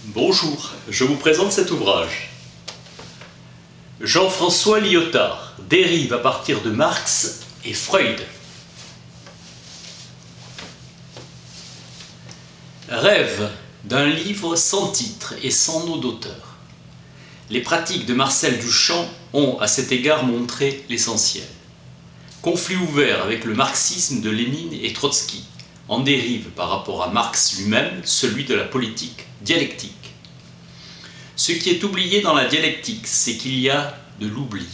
Bonjour, je vous présente cet ouvrage. Jean-François Lyotard dérive à partir de Marx et Freud. Rêve d'un livre sans titre et sans nom d'auteur. Les pratiques de Marcel Duchamp ont à cet égard montré l'essentiel. Conflit ouvert avec le marxisme de Lénine et Trotsky, en dérive par rapport à Marx lui-même, celui de la politique dialectique. Ce qui est oublié dans la dialectique, c'est qu'il y a de l'oubli.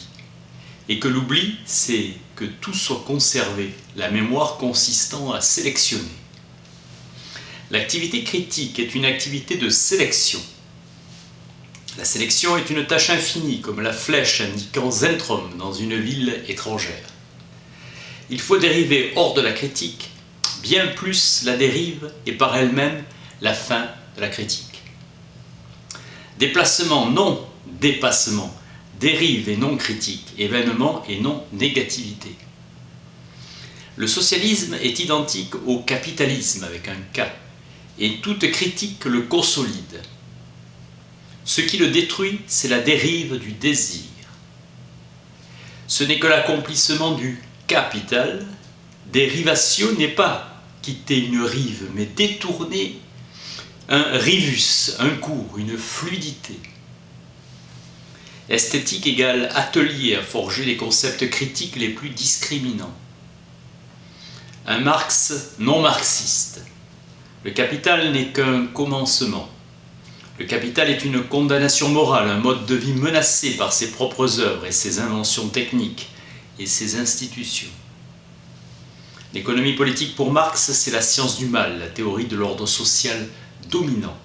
Et que l'oubli, c'est que tout soit conservé, la mémoire consistant à sélectionner. L'activité critique est une activité de sélection. La sélection est une tâche infinie, comme la flèche indiquant Zentrum dans une ville étrangère. Il faut dériver hors de la critique, bien plus la dérive est par elle-même la fin de la critique. Déplacement, non dépassement, dérive et non critique, événement et non négativité. Le socialisme est identique au capitalisme avec un K, et toute critique le consolide. Ce qui le détruit, c'est la dérive du désir. Ce n'est que l'accomplissement du capital. Dérivation n'est pas quitter une rive, mais détourner un rivus, un cours, une fluidité. Esthétique égale atelier à forger les concepts critiques les plus discriminants. Un Marx non marxiste. Le capital n'est qu'un commencement. Le capital est une condamnation morale, un mode de vie menacé par ses propres œuvres et ses inventions techniques et ses institutions. L'économie politique pour Marx, c'est la science du mal, la théorie de l'ordre social dominant.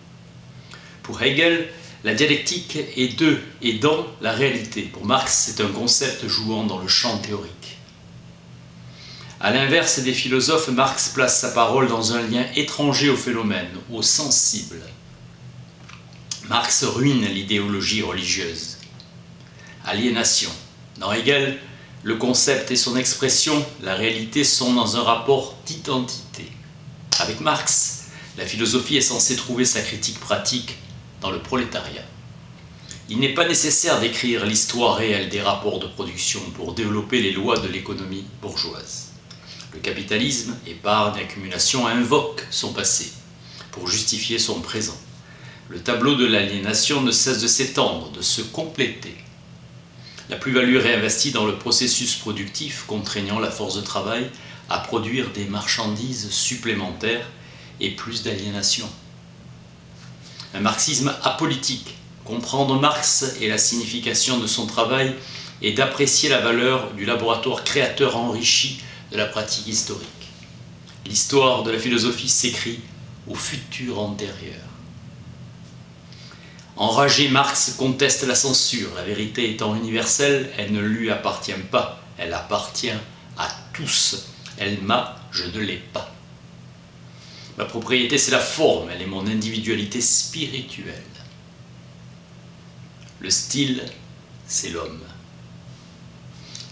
Pour Hegel, la dialectique est de et dans la réalité. Pour Marx, c'est un concept jouant dans le champ théorique. À l'inverse des philosophes, Marx place sa parole dans un lien étranger au phénomène, au sensible. Marx ruine l'idéologie religieuse. Aliénation. Dans Hegel, le concept et son expression, la réalité, sont dans un rapport d'identité. Avec Marx, la philosophie est censée trouver sa critique pratique dans le prolétariat. Il n'est pas nécessaire d'écrire l'histoire réelle des rapports de production pour développer les lois de l'économie bourgeoise. Le capitalisme, épargne, accumulation, invoque son passé pour justifier son présent. Le tableau de l'aliénation ne cesse de s'étendre, de se compléter. La plus-value réinvestie dans le processus productif, contraignant la force de travail à produire des marchandises supplémentaires et plus d'aliénation. Un marxisme apolitique, comprendre Marx et la signification de son travail et d'apprécier la valeur du laboratoire créateur enrichi de la pratique historique. L'histoire de la philosophie s'écrit au futur antérieur. Enragé, Marx conteste la censure. La vérité étant universelle, elle ne lui appartient pas. Elle appartient à tous. Elle m'a, je ne l'ai pas. Ma propriété, c'est la forme. Elle est mon individualité spirituelle. Le style, c'est l'homme.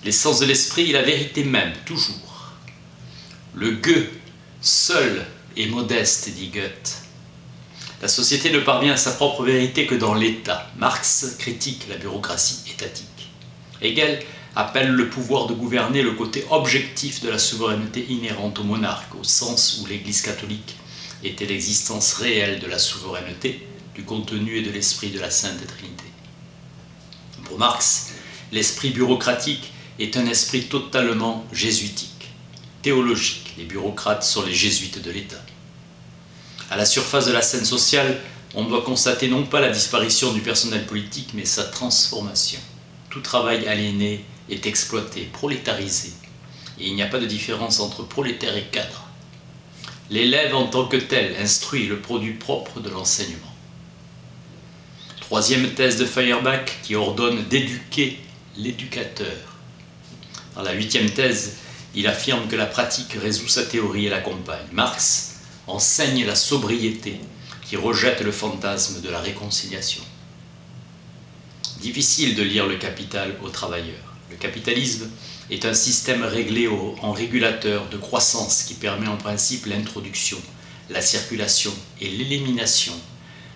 L'essence de l'esprit est la vérité même, toujours. Le gueux, seul et modeste, dit Goethe. La société ne parvient à sa propre vérité que dans l'État. Marx critique la bureaucratie étatique. Hegel appelle le pouvoir de gouverner le côté objectif de la souveraineté inhérente au monarque, au sens où l'Église catholique était l'existence réelle de la souveraineté, du contenu et de l'esprit de la Sainte Trinité. Pour Marx, l'esprit bureaucratique est un esprit totalement jésuitique, théologique. Les bureaucrates sont les jésuites de l'État. À la surface de la scène sociale, on doit constater non pas la disparition du personnel politique, mais sa transformation. Tout travail aliéné est exploité, prolétarisé. Et il n'y a pas de différence entre prolétaire et cadre. L'élève en tant que tel instruit le produit propre de l'enseignement. Troisième thèse de Feuerbach qui ordonne d'éduquer l'éducateur. Dans la 8e thèse, il affirme que la pratique résout sa théorie et l'accompagne. Marx enseigne la sobriété qui rejette le fantasme de la réconciliation. Difficile de lire le capital aux travailleurs. Le capitalisme est un système réglé en régulateur de croissance qui permet en principe l'introduction, la circulation et l'élimination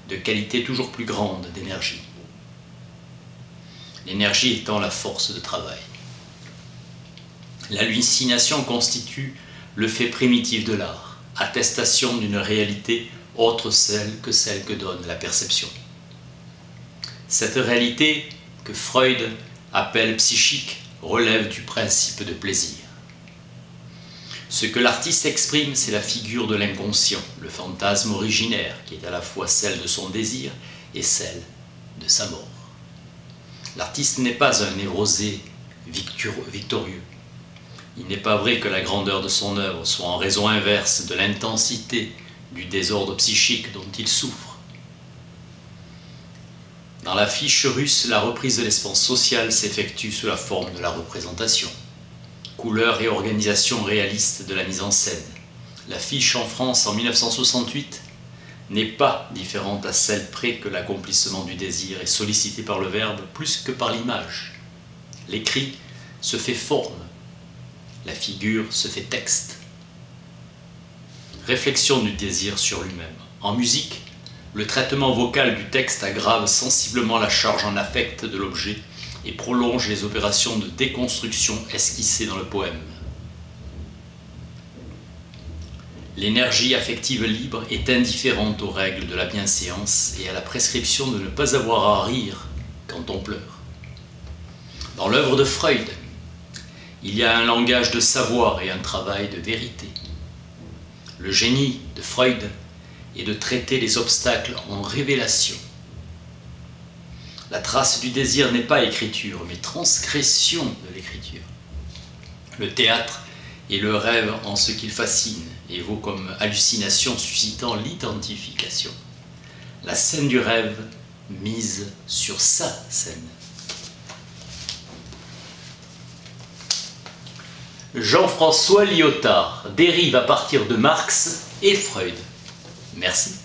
de qualité toujours plus grande d'énergie. L'énergie étant la force de travail. L'hallucination constitue le fait primitif de l'art, attestation d'une réalité autre que celle que donne la perception. Cette réalité, que Freud appelle psychique, relève du principe de plaisir. Ce que l'artiste exprime, c'est la figure de l'inconscient, le fantasme originaire, qui est à la fois celle de son désir et celle de sa mort. L'artiste n'est pas un névrosé victorieux. Il n'est pas vrai que la grandeur de son œuvre soit en raison inverse de l'intensité du désordre psychique dont il souffre. Dans la fiche russe, la reprise de l'espace social s'effectue sous la forme de la représentation. Couleur et organisation réaliste de la mise en scène. L'affiche en France en 1968 n'est pas différente à celle près que l'accomplissement du désir est sollicité par le verbe plus que par l'image. L'écrit se fait forme, la figure se fait texte. Réflexion du désir sur lui-même. En musique, le traitement vocal du texte aggrave sensiblement la charge en affect de l'objet et prolonge les opérations de déconstruction esquissées dans le poème. L'énergie affective libre est indifférente aux règles de la bienséance et à la prescription de ne pas avoir à rire quand on pleure. Dans l'œuvre de Freud, il y a un langage de savoir et un travail de vérité. Le génie de Freud est de traiter les obstacles en révélation. La trace du désir n'est pas écriture, mais transgression de l'écriture. Le théâtre est le rêve en ce qu'il fascine et vaut comme hallucination suscitant l'identification. La scène du rêve mise sur sa scène. Jean-François Lyotard dérive à partir de Marx et Freud. Merci.